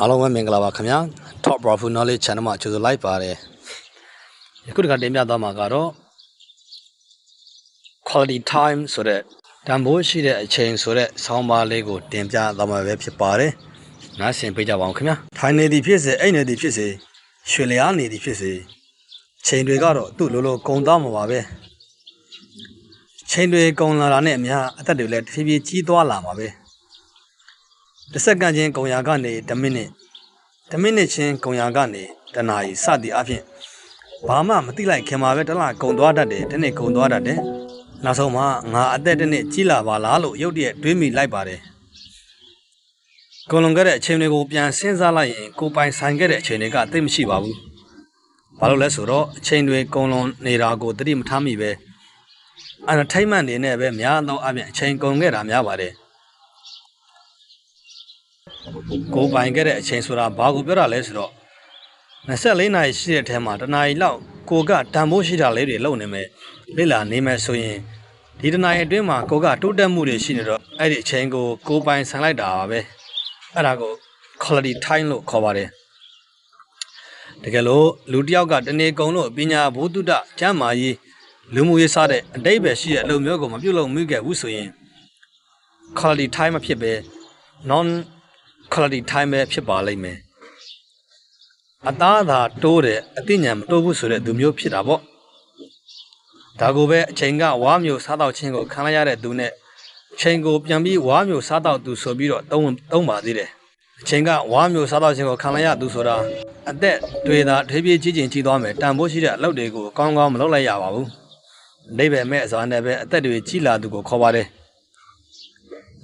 အားလုံးပဲမင်္ဂလာပါခင်ဗျာ Top Profit Knowledge Channel မှာကြိုဆိုလိုက်ပါတယ်အခုတခါတင်ပြသွားမှာကတော့ Quality Time ဆိုတဲ့တန်ဖိုးရှိတဲ့အချိန်ဆိုတဲ့ဆောင်းပါးလေးကိုတင်ပြသွားမှာပဲဖြစ်ပါတယ်နားဆင်ပေးကြပါအောင်ခင်ဗျာထိုင်နေသည်ဖြစ်စေအိတ်နေသည်ဖြစ်စေရွှေလျားနေသည်ဖြစ်စေချိန်တွေကတော့သူ့လိုလိုကုန်သွားမှာပါပဲချိန်တွေကုန်လာတာနဲ့အများအသက်တွေလည်းတဖြည်းဖြည်းကြီးသွားလာမှာပဲတစ်စက္ကန့်ချင်းကုန်ရာကနေ10မိနစ်ချင်းကုန်ရာကနေတနာရီစသည်အဖြစ်ဘာမှမသိလိုက်ခင်မှာပဲတစ်လကုန်သွားတတ်တယ်တစ်နှစ်ကုန်သွားတတ်တယ်နောက်ဆုံးမှငါအသက်တစ်နှစ်ကြီးလာပါလားလို့ရုတ်တရက်တွေးမိလိုက်ပါတယ်ကုန်လွန်ခဲ့တဲ့အချိန်တွေကိုပြန်စဉ်းစားလိုက်ရင်ကိုပိုင်ဆိုင်ခဲ့တဲ့အချိန်တွေကသိမရှိပါဘူးဘာလို့လဲဆိုတော့အချိန်တွေကုန်လွန်နေတာကိုသတိမထားမိပဲentertainment နေနဲ့ပဲများသောအပြင်အချိန်ကုန်ခဲ့တာများပါတယ်ကိုပိုင်ခဲ့တဲ့အချိန်ဆိုတာဘာကိုပြောတာလဲဆိုတော့24နာရီရှိတဲ့အထဲမှာတနာရီလောက်ကိုကတန်ဖိုးရှိတာလေးတွေလုပ်နေမယ်လေ့လာနေမယ်ဆိုရင်ဒီတနာရီအတွင်းမှာကိုကတိုးတက်မှုတွေရှိနေတော့အဲ့ဒီအချိန်ကိုပိုင်ဆိုင်လိုက်တာပါပဲအဲ့ဒါကို quality time လို့ခေါ်ပါတယ်တကယ်လို့လူတစ်ယောက်ကတနေ့ကုန်လို့ပညာဘုဒ္ဓကျမ်းမာရေးလူမှုရေးစတဲ့အတိတ်ပဲရှိတဲ့အလုပ်မျိုးကိုမပြုတ်လို့မိခဲ့ဘူးဆိုရင် quality time မဖြစ်ပဲ non quality time ပဲဖြစ်ပါလိမ့်မယ်အသားသာတိုးတယ်အသိဉာဏ်မတိုးဘူးဆိုတဲ့သူမျိုးဖြစ်တာပေါ့ဒါကိုပဲအချိန်ကဝါမျိုးစားတော့ချင်းကိုခံလိုက်ရတဲ့သူနဲ့အချိန်ကိုပြန်ပြီးဝါမျိုးစားတော့သူဆိုပြီးတော့သုံးပါသေးတယ်အချိန်ကဝါမျိုးစားတော့ချင်းကိုခံလိုက်ရသူဆိုတာအသက်တွေသာထွေးပြေးကြီးကျင်ကြီးသွားမယ်တန်ဖိုးရှိတဲ့အလုပ်တွေကိုကောင်းကောင်းမလုပ်လိုက်ရပါဘူးအတိတ်ပဲမဲ့အစွမ်းနဲ့ပဲအသက်တွေကြီးလာသူကိုခေါ်ပါတယ်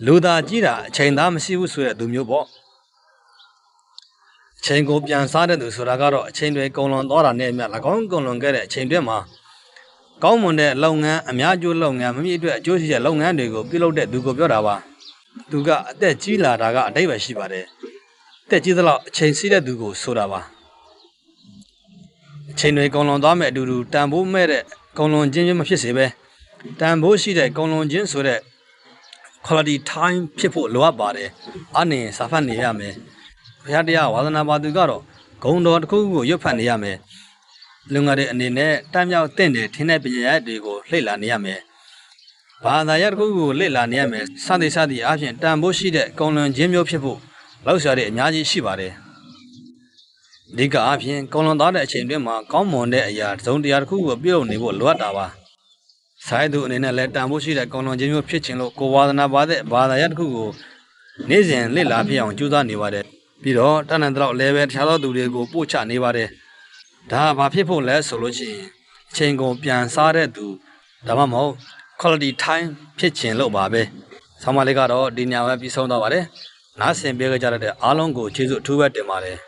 လူသားကြီးတာအချိန်သားမရှိဘူးဆိုတဲ့သူမျိုးပေါ့အချိန်ကိုပြန်စားတဲ့သူဆိုတာကတော့အချိန်တွေကုန်လွန်သွားတာနဲ့အမျှ၎င်းကုန်လွန်ခဲ့တဲ့အချိန်တွေမှာကောင်းမွန်တဲ့လုပ်ငန်းအများကျိုးလုပ်ငန်းမမြင့်အတွက်အကျိုးရှိတဲ့လုပ်ငန်းတွေကိုပြုလုပ်တဲ့သူကိုပြောတာပါသူကအသက်ကြီးလာတာကအတိတ်ပဲရှိပါတယ်အသက်ကြီးသလောက်အချိန်ရှိတဲ့သူကိုဆိုတာပါအချိန်တွေကုန်လွန်သွားမဲ့အတူတူတန်ဖိုးမဲ့တဲ့ကုန်လွန်ခြင်းမဖြစ်စေပဲတန်ဖိုးရှိတဲ့ကုန်လွန်ခြင်းဆိုတဲ့ quality time ဖြစ်ဖို့လိုအပ်ပါတယ်အနေစာဖတ်နေရမယ်ဘုရားတရားဝါသနာပါသူကတော့ဂုံတော်တစ်ခုခုကိုရွတ်ဖတ်နေရမယ်လူငယ်တွေအနေနဲ့တမ်းမြောက်တဲ့ထင်းတဲ့ပညာရပ်တွေကိုလှည့်လာနေရမယ်ဘာသာရပ်တစ်ခုခုကိုလှည့်လာနေရမယ်စသည်အပြင်တန်ဖိုးရှိတဲ့ကုန်လွန်ခြင်းမျိုးဖြစ်ဖို့လောက်ရှာတဲ့အများကြီးရှိပါတယ်ဒီကအပြင်ကုန်လွန်သွားတဲ့အချိန်တွင်းမှာကောင်းမွန်တဲ့အရာသုံးတရားတစ်ခုကိုပြုလုပ်နေဖို့လိုအပ်တာပါဆိုင်သူအနေနဲ့လည်းတန်ဖိုးရှိတဲ့ကုန်လွန်ခြင်းမျိုးဖြစ်ခြင်းလို့ကိုဝါသနာပါတဲ့ဘာသာရပ်တစ်ခုကိုနေ့စဉ်လှည့်လာဖြစ်အောင်ကြိုးစားနေပါတယ်ပြီးတော့တန်တန်တော့လည်းပဲတခြားသောသူတွေကိုပို့ချနေပါတယ်ဒါဘာဖြစ်ဖို့လဲဆိုလို့ရှိရင်အချိန်ကုန်ပြန်စားတဲ့သူဒါမှမဟုတ် quality time ဖြစ်ခြင်းလို့ပါပဲဆောင်းပါးလေးကတော့ဒီညပဲပြီးဆုံးတော့ပါတယ်နားဆင်ပေးကြတဲ့အားလုံးကိုကျေးဇူးအထူးပဲတင်ပါတယ်